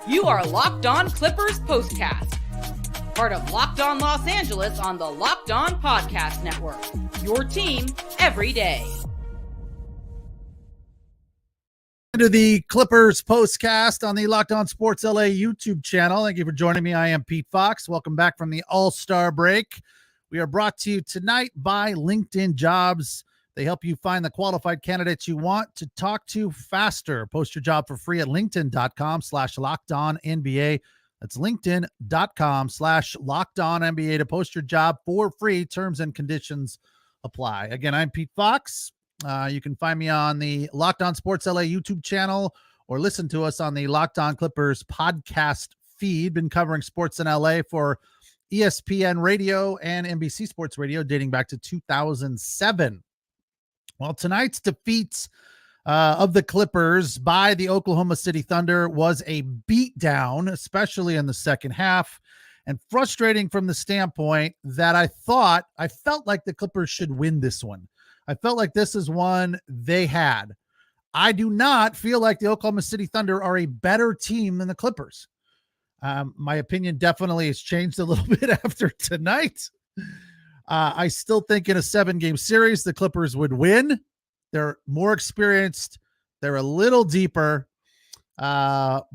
You are Locked On Clippers POSTCAST, part of Locked On Los Angeles on the Locked On Podcast Network. Your team every day. To the Clippers POSTCAST on the Locked On Sports LA YouTube channel. Thank you for joining me. I am Pete Fox. Welcome back from the All-Star break. We are brought to you tonight by LinkedIn Jobs. They help you find the qualified candidates you want to talk to faster. Post your job for free at linkedin.com/LockedOnNBA. That's linkedin.com/LockedOnNBA to post your job for free. Terms and conditions apply. Again, I'm Pete Fox. You can find me on the Locked On Sports LA YouTube channel or listen to us on the Locked On Clippers podcast feed. Been covering sports in LA for ESPN Radio and NBC Sports Radio dating back to 2007. Well, tonight's defeat of the Clippers by the Oklahoma City Thunder was a beatdown, especially in the second half, and frustrating from the standpoint that I felt like the Clippers should win this one. I felt like this is one they had. I do not feel like the Oklahoma City Thunder are a better team than the Clippers. My opinion definitely has changed a little bit after tonight. I still think in a 7-game series, the Clippers would win. They're more experienced. They're a little deeper. But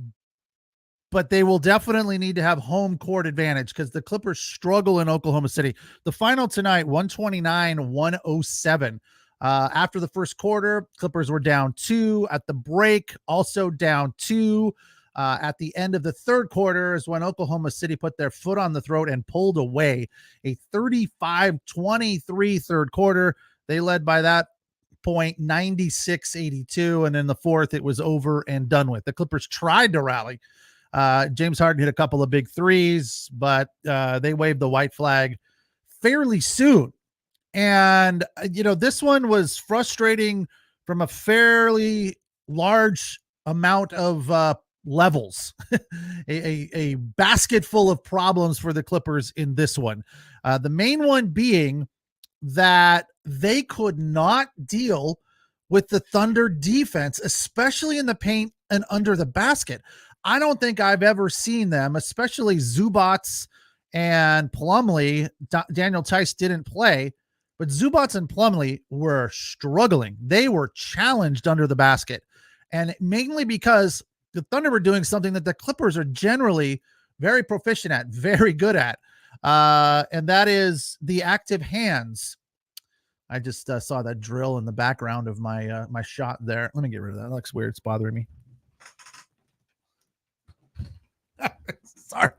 they will definitely need to have home court advantage because the Clippers struggle in Oklahoma City. The final tonight, 129-107. After the first quarter, Clippers were down 2. At the break, also down 2. At the end of the third quarter is when Oklahoma City put their foot on the throat and pulled away. A 35-23 third quarter. They led by that point 96-82. And in the fourth, it was over and done with. The Clippers tried to rally. James Harden hit a couple of big threes, but they waved the white flag fairly soon. And, this one was frustrating from a fairly large amount of levels. a basket full of problems for the Clippers in this one. The main one being that they could not deal with the Thunder defense, especially in the paint and under the basket. I don't think I've ever seen them, especially Zubats and Plumlee. Daniel Tice didn't play, but Zubats and Plumlee were struggling. They were challenged under the basket, and mainly because the Thunder were doing something that the Clippers are generally very proficient at, very good at, and that is the active hands. I just saw that drill in the background of my my shot there. Let me get rid of that. That looks weird. It's bothering me. Sorry.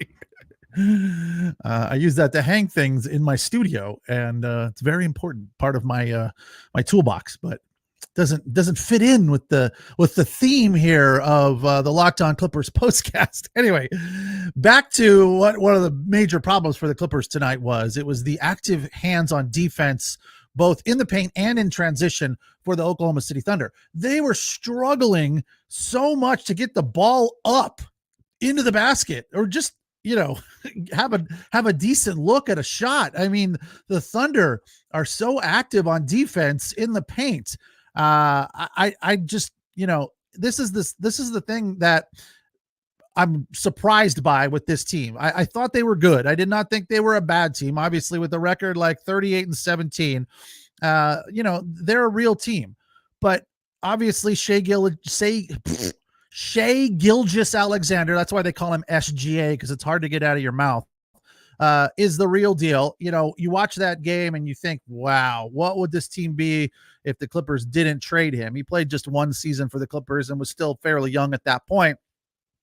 I use that to hang things in my studio, and it's a very important part of my my toolbox, but doesn't fit in with the theme here of the Locked On Clippers postcast. Anyway, back to what one of the major problems for the Clippers tonight was. It was the active hands on defense, both in the paint and in transition for the Oklahoma City Thunder. They were struggling so much to get the ball up into the basket or just, have a decent look at a shot. I mean, the Thunder are so active on defense in the paint. I just, this is the thing that I'm surprised by with this team. I thought they were good. I did not think they were a bad team. Obviously, with a record like 38-17, they're a real team. But obviously, Shai Gilgeous-Alexander, that's why they call him SGA, because it's hard to get out of your mouth, is the real deal. You watch that game and you think, wow, what would this team be if the Clippers didn't trade him? He played just one season for the Clippers and was still fairly young at that point.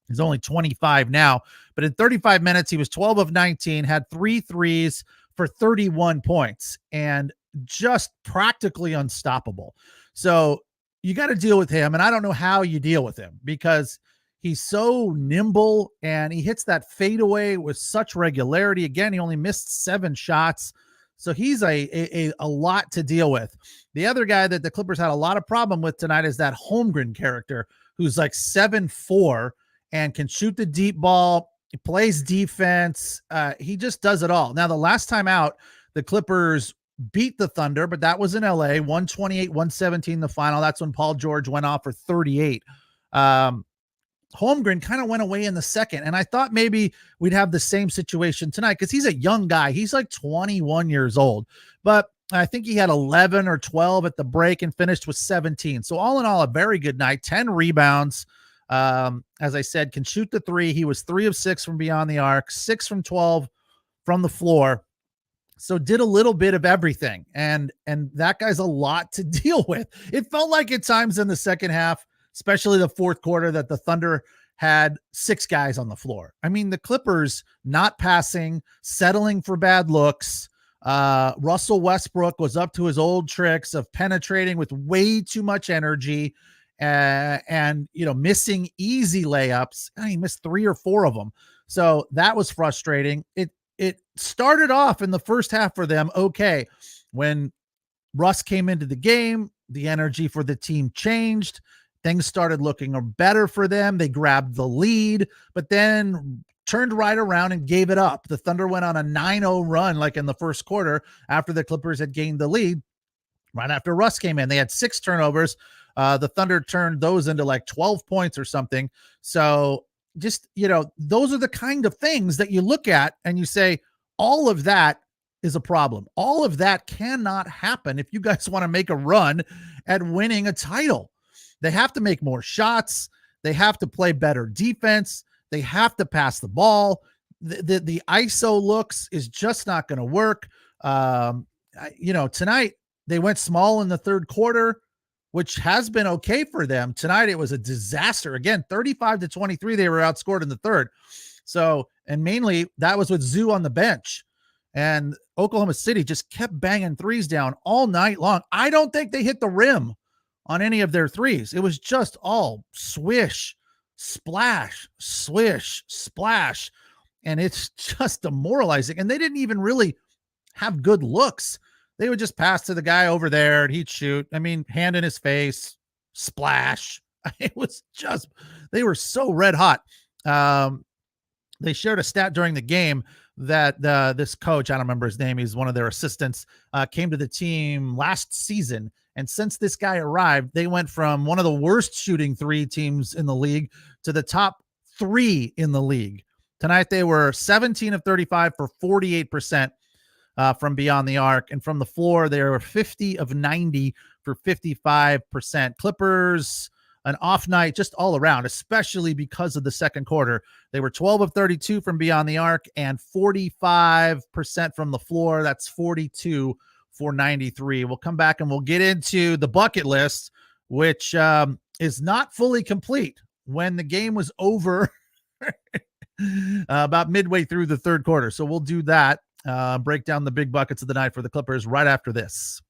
He's only 25 now, but in 35 minutes, he was 12 of 19, had 3 threes for 31 points, and just practically unstoppable. So you got to deal with him, and I don't know how you deal with him because he's so nimble and he hits that fadeaway with such regularity. Again, he only missed 7 shots, so he's a lot to deal with. The other guy that the Clippers had a lot of problem with tonight is that Holmgren character, who's like 7'4" and can shoot the deep ball. He plays defense. He just does it all. Now, the last time out, the Clippers beat the Thunder, but that was in LA, 128-117 the final. That's when Paul George went off for 38. Holmgren kind of went away in the second, and I thought maybe we'd have the same situation tonight because he's a young guy. He's like 21 years old, but I think he had 11 or 12 at the break and finished with 17. So all in all, a very good night, 10 rebounds. As I said, can shoot the three. He was 3 of 6 from beyond the arc, 6 from 12 from the floor. So did a little bit of everything. And that guy's a lot to deal with. It felt like at times in the second half, especially the fourth quarter, that the Thunder had 6 guys on the floor. I mean, the Clippers not passing, settling for bad looks. Russell Westbrook was up to his old tricks of penetrating with way too much energy and missing easy layups. He missed 3 or 4 of them. So that was frustrating. It started off in the first half for them okay. When Russ came into the game, the energy for the team changed. Things started looking better for them. They grabbed the lead, but then turned right around and gave it up. The Thunder went on a 9-0 run like in the first quarter after the Clippers had gained the lead. Right after Russ came in, they had 6 turnovers. The Thunder turned those into like 12 points or something. So just, those are the kind of things that you look at and you say, all of that is a problem. All of that cannot happen if you guys want to make a run at winning a title. They have to make more shots. They have to play better defense. They have to pass the ball. The ISO looks is just not going to work. Tonight they went small in the third quarter, which has been okay for them. Tonight it was a disaster. Again, 35-23, they were outscored in the third. So, and mainly that was with Zoo on the bench. And Oklahoma City just kept banging threes down all night long. I don't think they hit the rim on any of their threes. It was just all swish, splash, swish, splash. And it's just demoralizing. And they didn't even really have good looks. They would just pass to the guy over there and he'd shoot. I mean, hand in his face, splash. It was just, they were so red hot. They shared a stat during the game that this coach, I don't remember his name, he's one of their assistants, came to the team last season. And since this guy arrived, they went from one of the worst shooting 3 teams in the league to the top 3 in the league. Tonight, they were 17 of 35 for 48% from beyond the arc. And from the floor, they were 50 of 90 for 55%. Clippers, an off night just all around, especially because of the second quarter. They were 12 of 32 from beyond the arc and 45% from the floor. That's 42 for 93. We'll come back and we'll get into the bucket list, which is not fully complete when the game was over about midway through the third quarter. So we'll do that, break down the big buckets of the night for the Clippers right after this.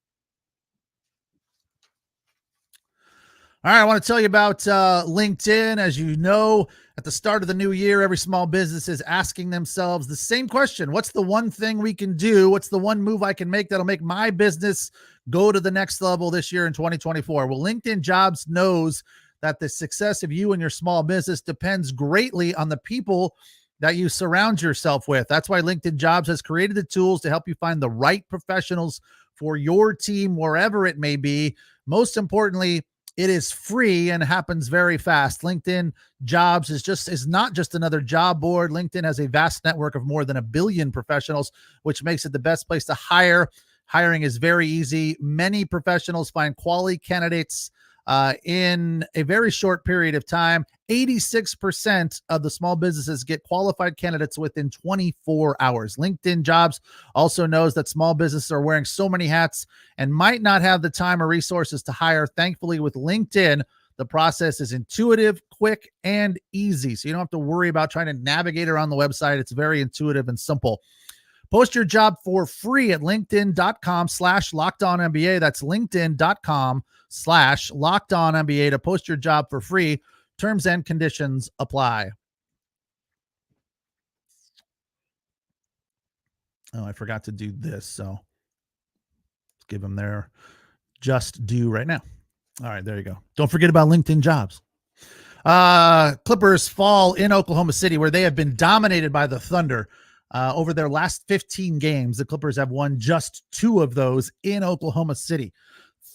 All right, I want to tell you about LinkedIn. As you know, at the start of the new year, every small business is asking themselves the same question. What's the one thing we can do? What's the one move I can make that'll make my business go to the next level this year in 2024? Well, LinkedIn Jobs knows that the success of you and your small business depends greatly on the people that you surround yourself with. That's why LinkedIn Jobs has created the tools to help you find the right professionals for your team, wherever it may be. Most importantly, it is free and happens very fast. LinkedIn Jobs is not just another job board. LinkedIn has a vast network of more than 1 billion professionals, which makes it the best place to hire. Hiring is very easy. Many professionals find quality candidates in a very short period of time. 86% of the small businesses get qualified candidates within 24 hours. LinkedIn Jobs also knows that small businesses are wearing so many hats and might not have the time or resources to hire. Thankfully, with LinkedIn, the process is intuitive, quick, and easy. So you don't have to worry about trying to navigate around the website. It's very intuitive and simple. Post your job for free at linkedin.com/LockedOnNBA. That's linkedin.com/LockedOnNBA to post your job for free. Terms and conditions apply. Oh, I forgot to do this, so let's give them their just due right now. All right, there you go. Don't forget about LinkedIn Jobs. Clippers fall in Oklahoma City, where they have been dominated by the Thunder. Over their last 15 games, the Clippers have won just 2 of those in Oklahoma City.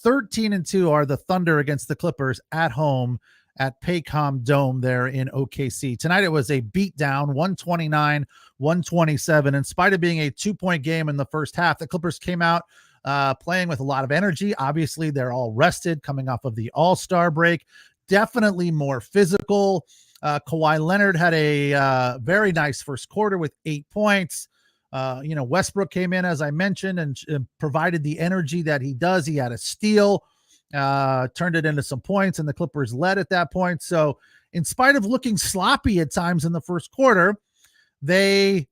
13-2 are the Thunder against the Clippers at home at Paycom Dome there in OKC. Tonight it was a beatdown, 129-127. In spite of being a 2-point game in the first half, the Clippers came out playing with a lot of energy. Obviously, they're all rested coming off of the All-Star break. Definitely more physical. Kawhi Leonard had a very nice first quarter with 8 points. Westbrook came in, as I mentioned, and provided the energy that he does. He had a steal, turned it into some points, and the Clippers led at that point. So in spite of looking sloppy at times in the first quarter, they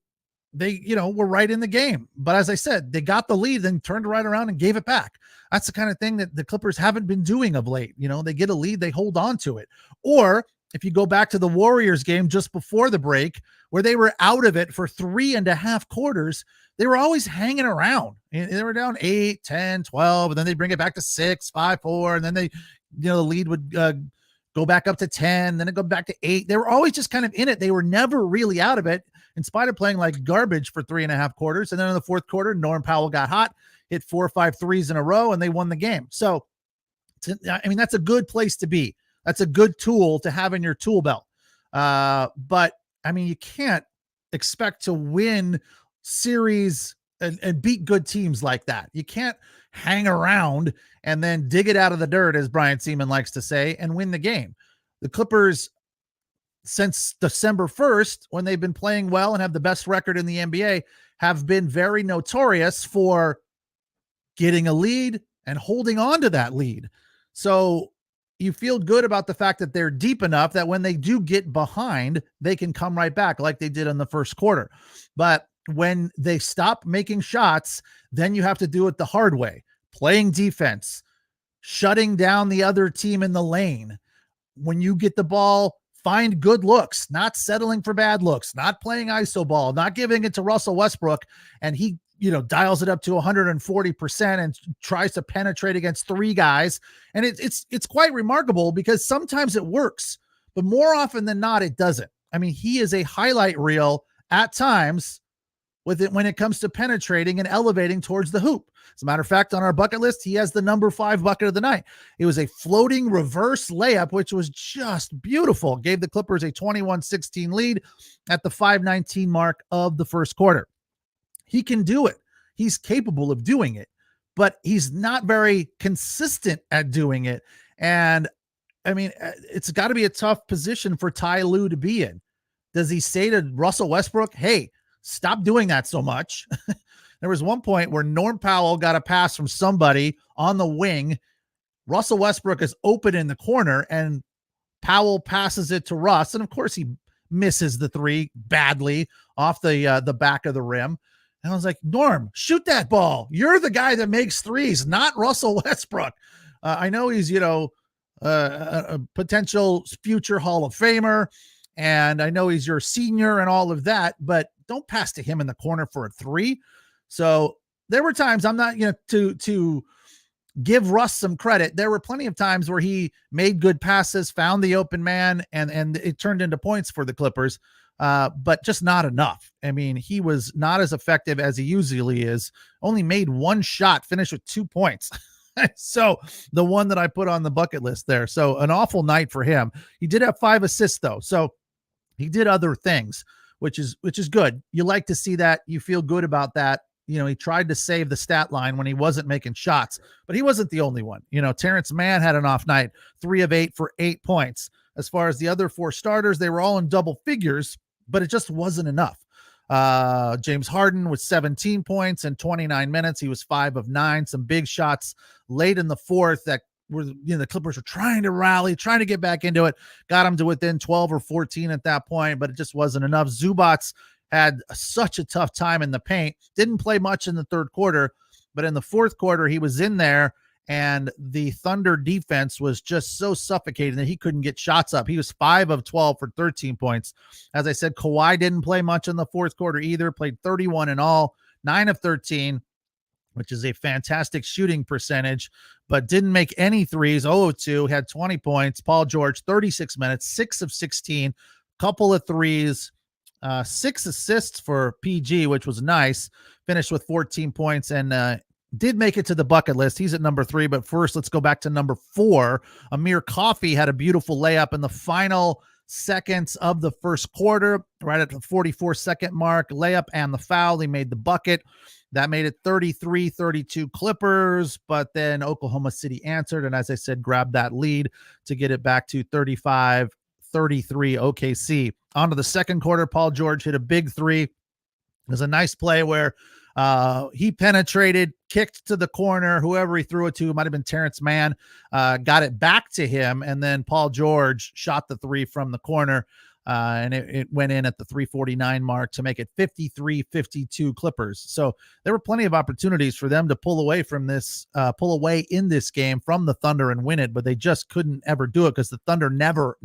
were right in the game. But as I said, they got the lead, then turned right around and gave it back. That's the kind of thing that the Clippers haven't been doing of late. They get a lead, they hold on to it. Or if you go back to the Warriors game just before the break, where they were out of it for 3.5 quarters, they were always hanging around. They were down 8, 10, 12, and then they bring it back to 6, 5, 4, and then the lead would go back up to 10, then it go back to 8. They were always just kind of in it. They were never really out of it, in spite of playing like garbage for 3.5 quarters. And then in the fourth quarter, Norm Powell got hot, hit 4 or 5 threes in a row, and they won the game. So, that's a good place to be. That's a good tool to have in your tool belt. But you can't expect to win series and beat good teams like that. You can't hang around and then dig it out of the dirt, as Brian Seaman likes to say, and win the game. The Clippers, since December 1st, when they've been playing well and have the best record in the NBA, have been very notorious for getting a lead and holding on to that lead. So you feel good about the fact that they're deep enough that when they do get behind, they can come right back like they did in the first quarter. But when they stop making shots, then you have to do it the hard way, playing defense, shutting down the other team in the lane. When you get the ball, find good looks, not settling for bad looks, not playing iso ball, not giving it to Russell Westbrook, and he dials it up to 140% and tries to penetrate against 3 guys. And it's quite remarkable, because sometimes it works, but more often than not, it doesn't. He is a highlight reel at times with it when it comes to penetrating and elevating towards the hoop. As a matter of fact, on our bucket list, he has the number 5 bucket of the night. It was a floating reverse layup, which was just beautiful. Gave the Clippers a 21-16 lead at the 5:19 mark of the first quarter. He can do it. He's capable of doing it, but he's not very consistent at doing it. And it's got to be a tough position for Ty Lue to be in. Does he say to Russell Westbrook, hey, stop doing that so much? There was one point where Norm Powell got a pass from somebody on the wing. Russell Westbrook is open in the corner, and Powell passes it to Russ. And of course he misses the 3 badly off the back of the rim. And I was like, Norm, shoot that ball. You're the guy that makes threes, not Russell Westbrook. I know he's, a potential future Hall of Famer, and I know he's your senior and all of that, but don't pass to him in the corner for a 3. So there were times, I'm not, to give Russ some credit. There were plenty of times where he made good passes, found the open man, and it turned into points for the Clippers. But just not enough. He was not as effective as he usually is. Only made 1 shot, finished with 2 points. So the one that I put on the bucket list there. So an awful night for him. He did have 5 assists though. So he did other things, which is good. You like to see that. You feel good about that. He tried to save the stat line when he wasn't making shots, but he wasn't the only one. Terrence Mann had an off night, 3 of 8 for 8 points. As far as the other 4 starters, they were all in double figures, but it just wasn't enough. James Harden was 17 points in 29 minutes. He was 5 of 9, some big shots late in the fourth that were, the Clippers were trying to rally, trying to get back into it, got him to within 12 or 14 at that point, but it just wasn't enough. Zubats had such a tough time in the paint, didn't play much in the third quarter, but in the fourth quarter, he was in there, and the Thunder defense was just so suffocating that he couldn't get shots up. He was 5 of 12 for 13 points. As I said, Kawhi didn't play much in the fourth quarter either, played 31 in all, 9 of 13, which is a fantastic shooting percentage, but didn't make any threes. 0 of 2, had 20 points. Paul George, 36 minutes, 6 of 16, couple of threes, 6 assists for PG, which was nice. Finished with 14 points and did make it to the bucket list. He's at number 3, but first let's go back to number 4. Amir Coffey had a beautiful layup in the final seconds of the first quarter, right at the 44-second mark. Layup and the foul. He made the bucket. That made it 33-32 Clippers, but then Oklahoma City answered, and as I said, grabbed that lead to get it back to 35-33 OKC. On to the second quarter, Paul George hit a big three. It was a nice play where he penetrated, kicked to the corner. Whoever he threw it to, might have been Terrence Mann, got it back to him, and then Paul George shot the three from the corner, and it went in at the 3:49 mark to make it 53-52 Clippers. So there were plenty of opportunities for them to pull away in this game from the Thunder and win it, but they just couldn't ever do it because the Thunder never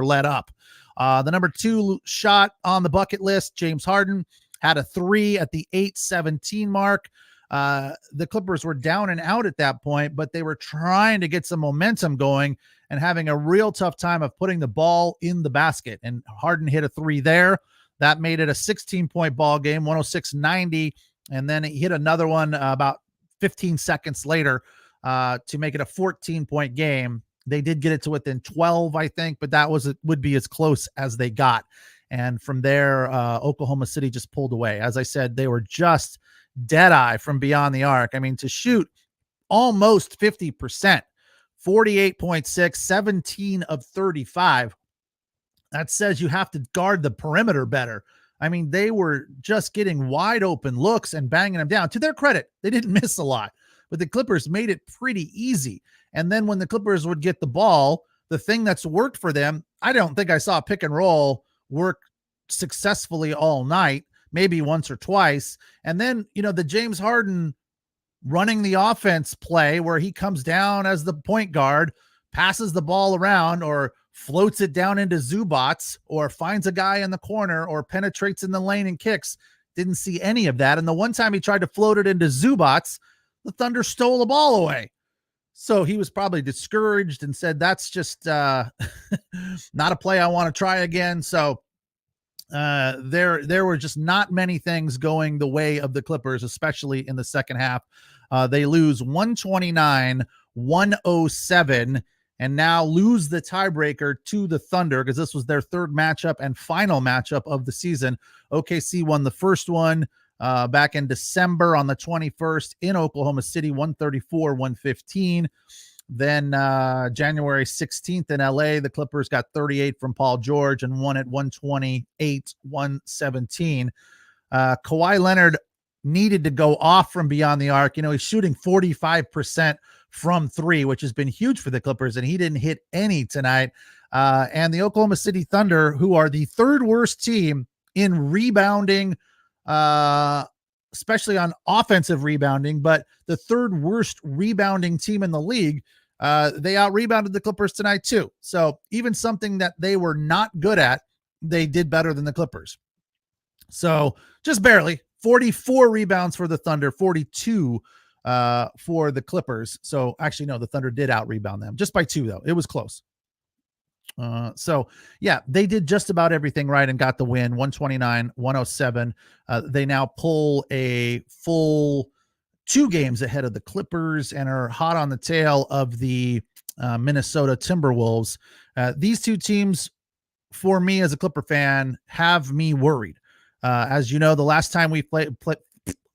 let up. The number 2 shot on the bucket list, James Harden, had a 3 at the 8:17 mark. The Clippers were down and out at that point, but they were trying to get some momentum going and having a real tough time of putting the ball in the basket. And Harden hit a 3 there. That made it a 16-point ball game, 106-90. And then he hit another one about 15 seconds later to make it a 14-point game. They did get it to within 12, I think, but that would be as close as they got. And from there, Oklahoma City just pulled away. As I said, they were just dead eye from beyond the arc. I mean, to shoot almost 50%, 48.6, 17 of 35. That says you have to guard the perimeter better. I mean, they were just getting wide open looks and banging them down. To their credit, they didn't miss a lot, but the Clippers made it pretty easy. And then when the Clippers would get the ball, the thing that's worked for them, I don't think I saw pick and roll work successfully all night, maybe once or twice. And then, the James Harden running the offense play where he comes down as the point guard, passes the ball around or floats it down into Zubats or finds a guy in the corner or penetrates in the lane and kicks. Didn't see any of that. And the one time he tried to float it into Zubats, the Thunder stole the ball away. So he was probably discouraged and said, that's just not a play I want to try again. So there were just not many things going the way of the Clippers, especially in the second half. They lose 129-107 and now lose the tiebreaker to the Thunder because this was their third matchup and final matchup of the season. OKC won the first one back in December on the 21st in Oklahoma City, 134-115. Then January 16th in LA, the Clippers got 38 from Paul George and won at 128-117. Kawhi Leonard needed to go off from beyond the arc. He's shooting 45% from 3, which has been huge for the Clippers, and he didn't hit any tonight. And the Oklahoma City Thunder, who are the third worst team in rebounding, especially on offensive rebounding, but the third worst rebounding team in the league, they out-rebounded the Clippers tonight too. So even something that they were not good at, they did better than the Clippers. So just barely. 44 rebounds for the Thunder, 42 for the Clippers. So actually, no, the Thunder did out-rebound them. Just by 2, though. It was close. So yeah, they did just about everything right and got the win, 129-107. They now pull a full 2 games ahead of the Clippers and are hot on the tail of the Minnesota Timberwolves. These 2 teams, for me as a Clipper fan, have me worried. As you know, the last time we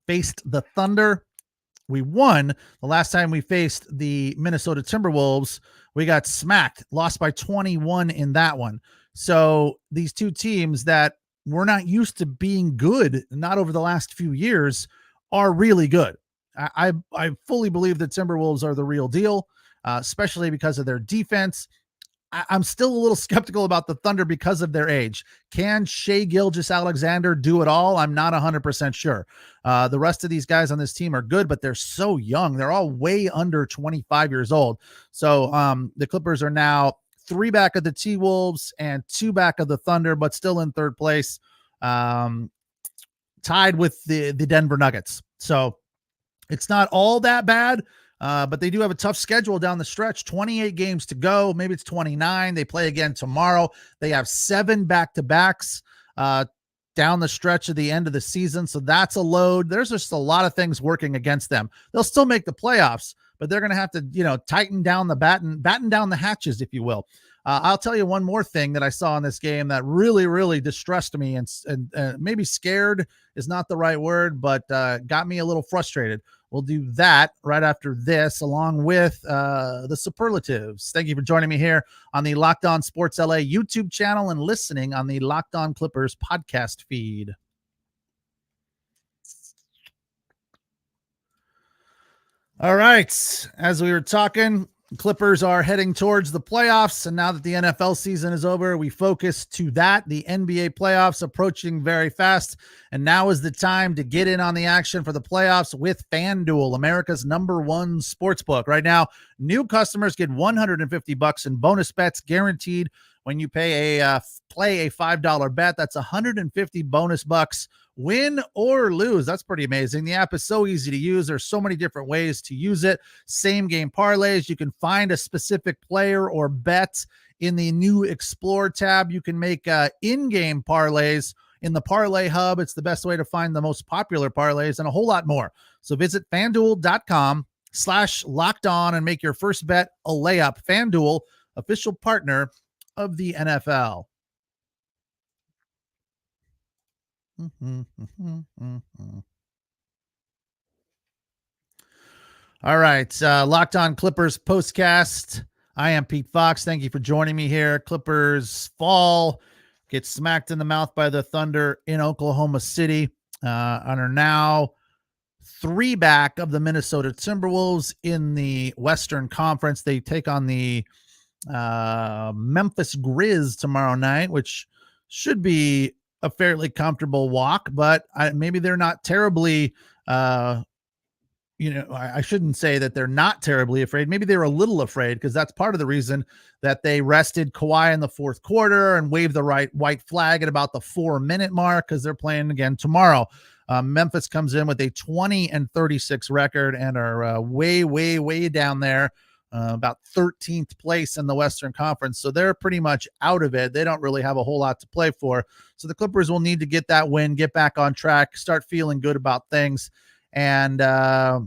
faced the Thunder, we won. The last time we faced the Minnesota Timberwolves, we got smacked, lost by 21 in that one. So these 2 teams that we're not used to being good, not over the last few years, are really good. I fully believe the Timberwolves are the real deal, especially because of their defense. I'm still a little skeptical about the Thunder because of their age. Can Shai Gilgeous-Alexander do it all? I'm not 100% sure. The rest of these guys on this team are good, but they're so young. They're all way under 25 years old. So the Clippers are now 3 back of the T-Wolves and 2 back of the Thunder, but still in third place, tied with the Denver Nuggets. So it's not all that bad. But they do have a tough schedule down the stretch, 28 games to go. Maybe it's 29. They play again tomorrow. They have 7 back-to-backs. down the stretch of the end of the season. So that's a load. There's just a lot of things working against them. They'll still make the playoffs, but they're going to have to, tighten down the batten down the hatches, if you will. I'll tell you one more thing that I saw in this game that really, really distressed me and maybe scared is not the right word, but got me a little frustrated. We'll do that right after this, along with the superlatives. Thank you for joining me here on the Locked On Sports LA YouTube channel and listening on the Locked On Clippers podcast feed. All right. As we were talking, Clippers are heading towards the playoffs, and now that the NFL season is over, we focus to that. The NBA playoffs approaching very fast, and now is the time to get in on the action for the playoffs with FanDuel, America's #1 sportsbook. Right now, new customers get $150 in bonus bets guaranteed when you play a $5 bet. That's $150 bonus bucks. Win or lose. That's pretty amazing. The app is so easy to use. There's so many different ways to use it. Same game parlays. You can find a specific player or bet in the new Explore tab. You can make in-game parlays in the Parlay Hub. It's the best way to find the most popular parlays and a whole lot more. So visit FanDuel.com/lockedon and make your first bet a layup. FanDuel, official partner of the NFL. All right. Locked On Clippers postcast. I am Pete Fox. Thank you for joining me here. Clippers fall, get smacked in the mouth by the Thunder in Oklahoma City, and are now 3 back of the Minnesota Timberwolves in the Western Conference. They take on the Memphis Grizz tomorrow night, which should be a fairly comfortable walk, but maybe they're not terribly, I shouldn't say that they're not terribly afraid. Maybe they're a little afraid, because that's part of the reason that they rested Kawhi in the fourth quarter and waved the white flag at about the 4-minute mark, because they're playing again tomorrow. Memphis comes in with a 20-36 record and are way, way, way down there. About 13th place in the Western Conference. So they're pretty much out of it. They don't really have a whole lot to play for. So the Clippers will need to get that win, get back on track, start feeling good about things. And I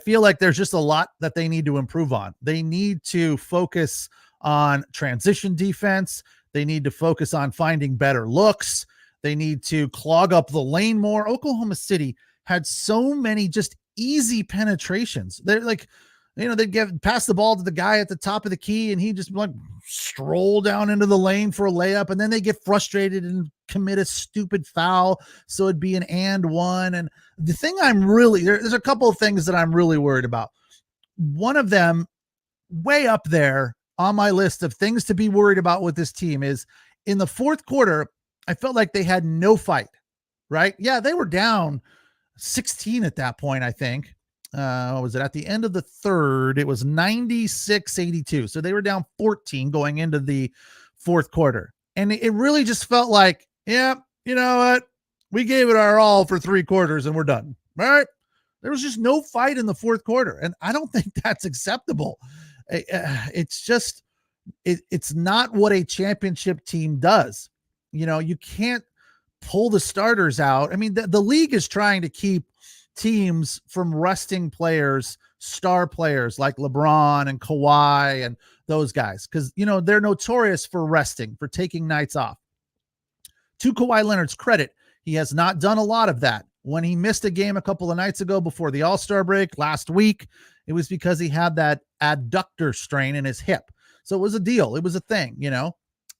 feel like there's just a lot that they need to improve on. They need to focus on transition defense. They need to focus on finding better looks. They need to clog up the lane more. Oklahoma City had so many just easy penetrations. They're like, they'd pass the ball to the guy at the top of the key, and he just stroll down into the lane for a layup, and then they get frustrated and commit a stupid foul. So it'd be an and one. And the thing there's a couple of things that I'm really worried about. One of them, way up there on my list of things to be worried about with this team, is in the fourth quarter, I felt like they had no fight, right? Yeah, they were down 16 at that point, I think. What was it? At the end of the third, it was 96-82. So they were down 14 going into the fourth quarter. And it really just felt like, yeah, you know what? We gave it our all for 3 quarters and we're done. All right. There was just no fight in the fourth quarter. And I don't think that's acceptable. It's just, it's not what a championship team does. You can't pull the starters out. I mean, the league is trying to keep teams from resting players, star players like LeBron and Kawhi and those guys, because they're notorious for resting, for taking nights off. To Kawhi Leonard's credit, he has not done a lot of that. When he missed a game a couple of nights ago before the All-Star break last week, it was because he had that adductor strain in his hip. So it was a deal. It was a thing.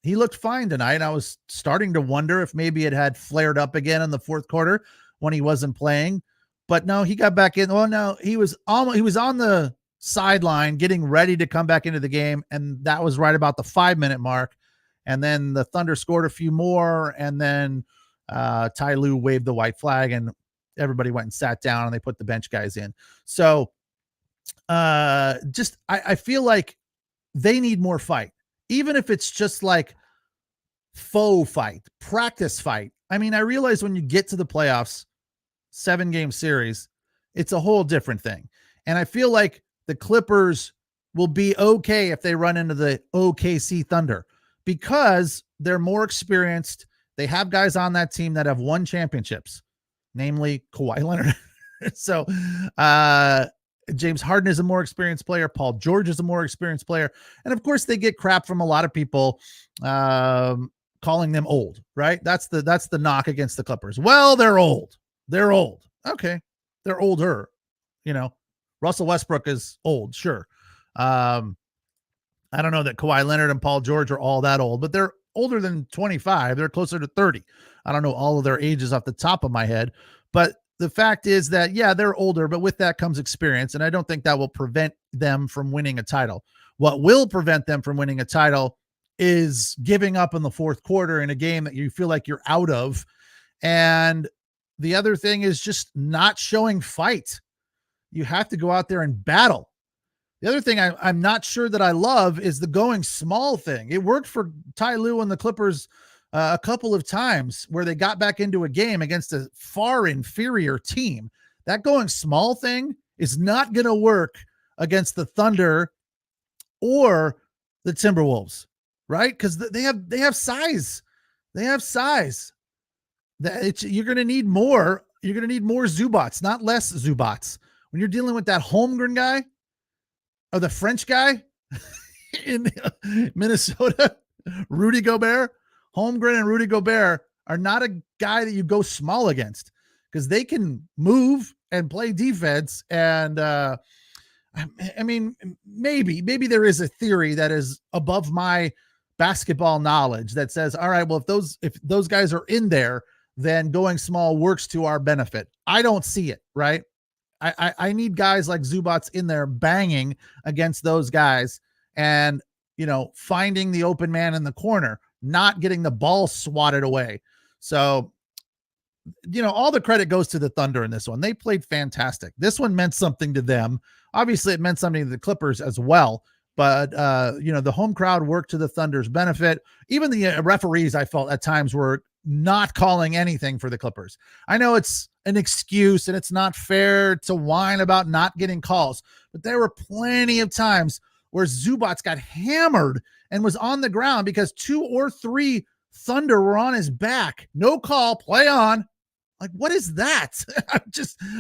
He looked fine tonight. I was starting to wonder if maybe it had flared up again in the fourth quarter when he wasn't playing. But no, he got back in. Well, no, he was on the sideline getting ready to come back into the game, and that was right about the 5-minute mark. And then the Thunder scored a few more, and then Ty Lue waved the white flag, and everybody went and sat down, and they put the bench guys in. So I feel like they need more fight, even if it's just like faux fight, practice fight. I mean, I realize when you get to the playoffs, 7-game series, it's a whole different thing. And I feel like the Clippers will be okay if they run into the OKC Thunder, because they're more experienced. They have guys on that team that have won championships, namely Kawhi Leonard. So James Harden is a more experienced player. Paul George is a more experienced player. And of course, they get crap from a lot of people calling them old, right? That's the knock against the Clippers. Well, they're old. They're old. Okay. They're older. Russell Westbrook is old. Sure. I don't know that Kawhi Leonard and Paul George are all that old, but they're older than 25. They're closer to 30. I don't know all of their ages off the top of my head, but the fact is that, yeah, they're older, but with that comes experience. And I don't think that will prevent them from winning a title. What will prevent them from winning a title is giving up in the fourth quarter in a game that you feel like you're out of. And the other thing is just not showing fight. You have to go out there and battle. The other thing I'm not sure that I love is the going small thing. It worked for Ty Lue and the Clippers a couple of times where they got back into a game against a far inferior team. That going small thing is not going to work against the Thunder or the Timberwolves, right? Because they have size. They have size. You're going to need more. You're going to need more Zubats, not less Zubats. When you're dealing with that Holmgren guy, or the French guy in Minnesota, Rudy Gobert, Holmgren and Rudy Gobert are not a guy that you go small against because they can move and play defense. And I mean, maybe there is a theory that is above my basketball knowledge that says, all right, well, if those guys are in there, then going small works to our benefit. I don't see it, right? I need guys like Zubats in there banging against those guys and, finding the open man in the corner, not getting the ball swatted away. So, all the credit goes to the Thunder in this one. They played fantastic. This one meant something to them. Obviously, it meant something to the Clippers as well. But, the home crowd worked to the Thunder's benefit. Even the referees, I felt at times, were not calling anything for the Clippers. I know it's an excuse and it's not fair to whine about not getting calls, but there were plenty of times where Zubats got hammered and was on the ground because 2 or 3 Thunder were on his back. No call, play on. Like, what is that?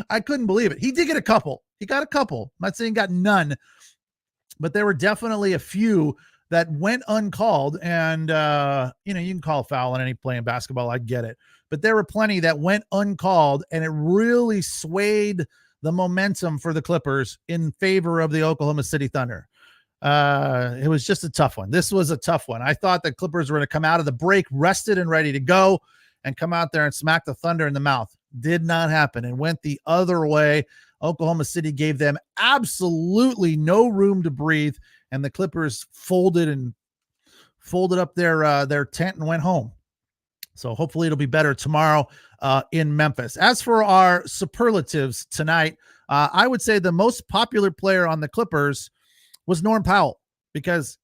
I couldn't believe it. He did get a couple. He got a couple. I'm not saying he got none, but there were definitely a few that went uncalled. And, you can call a foul on any play in basketball. I get it. But there were plenty that went uncalled, and it really swayed the momentum for the Clippers in favor of the Oklahoma City Thunder. It was just a tough one. This was a tough one. I thought the Clippers were going to come out of the break rested and ready to go and come out there and smack the Thunder in the mouth. Did not happen. It went the other way. Oklahoma City gave them absolutely no room to breathe, and the Clippers folded up their tent and went home. So hopefully it'll be better tomorrow in Memphis. As for our superlatives tonight, I would say the most popular player on the Clippers was Norm Powell because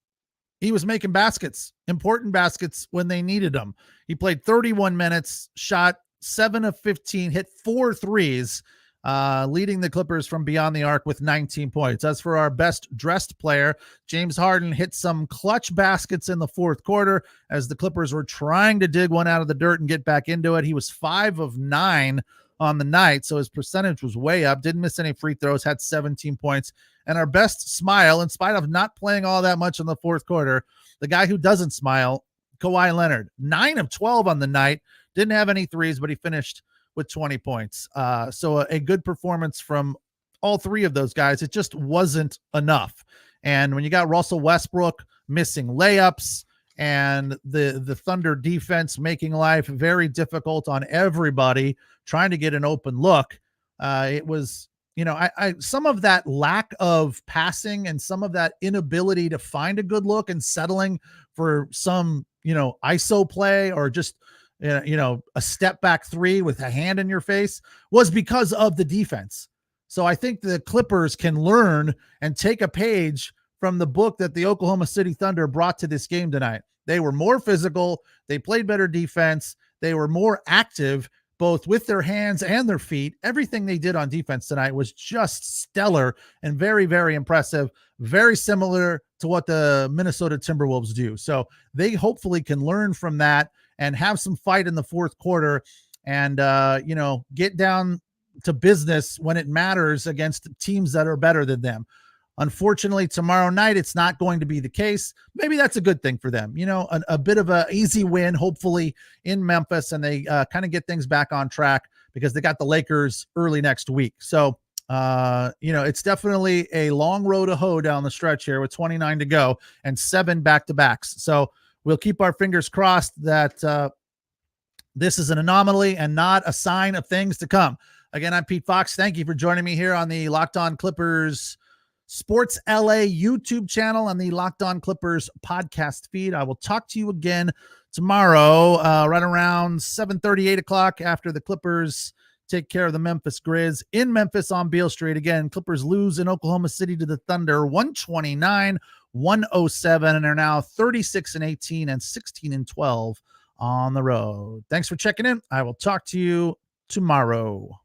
he was making baskets, important baskets when they needed them. He played 31 minutes, shot 7 of 15, hit 4 threes, leading the Clippers from beyond the arc with 19 points. As for our best dressed player, James Harden hit some clutch baskets in the fourth quarter as the Clippers were trying to dig one out of the dirt and get back into it. He was 5 of 9 on the night, so his percentage was way up. Didn't miss any free throws, had 17 points. And our best smile, in spite of not playing all that much in the fourth quarter, the guy who doesn't smile, Kawhi Leonard, 9 of 12 on the night. Didn't have any threes, but he finished with 20 points. So a good performance from all 3 of those guys. It just wasn't enough. And when you got Russell Westbrook missing layups and the Thunder defense making life very difficult on everybody trying to get an open look, it was, some of that lack of passing and some of that inability to find a good look and settling for some, ISO play or just, a step back 3 with a hand in your face was because of the defense. So I think the Clippers can learn and take a page from the book that the Oklahoma City Thunder brought to this game tonight. They were more physical. They played better defense. They were more active, both with their hands and their feet. Everything they did on defense tonight was just stellar and very, very impressive. Very similar to what the Minnesota Timberwolves do. So they hopefully can learn from that and have some fight in the fourth quarter and, get down to business when it matters against teams that are better than them. Unfortunately, tomorrow night, it's not going to be the case. Maybe that's a good thing for them. A bit of an easy win, hopefully, in Memphis, and they kind of get things back on track because they got the Lakers early next week. So, it's definitely a long road to hoe down the stretch here with 29 to go and 7 back-to-backs. So we'll keep our fingers crossed that this is an anomaly and not a sign of things to come. Again, I'm Pete Fox. Thank you for joining me here on the Locked On Clippers Sports LA YouTube channel and the Locked On Clippers podcast feed. I will talk to you again tomorrow, right around 7:30, 8 o'clock after the Clippers take care of the Memphis Grizz in Memphis on Beale Street. Again, Clippers lose in Oklahoma City to the Thunder 129-107, and are now 36-18 and 16-12 on the road. Thanks for checking in. I will talk to you tomorrow.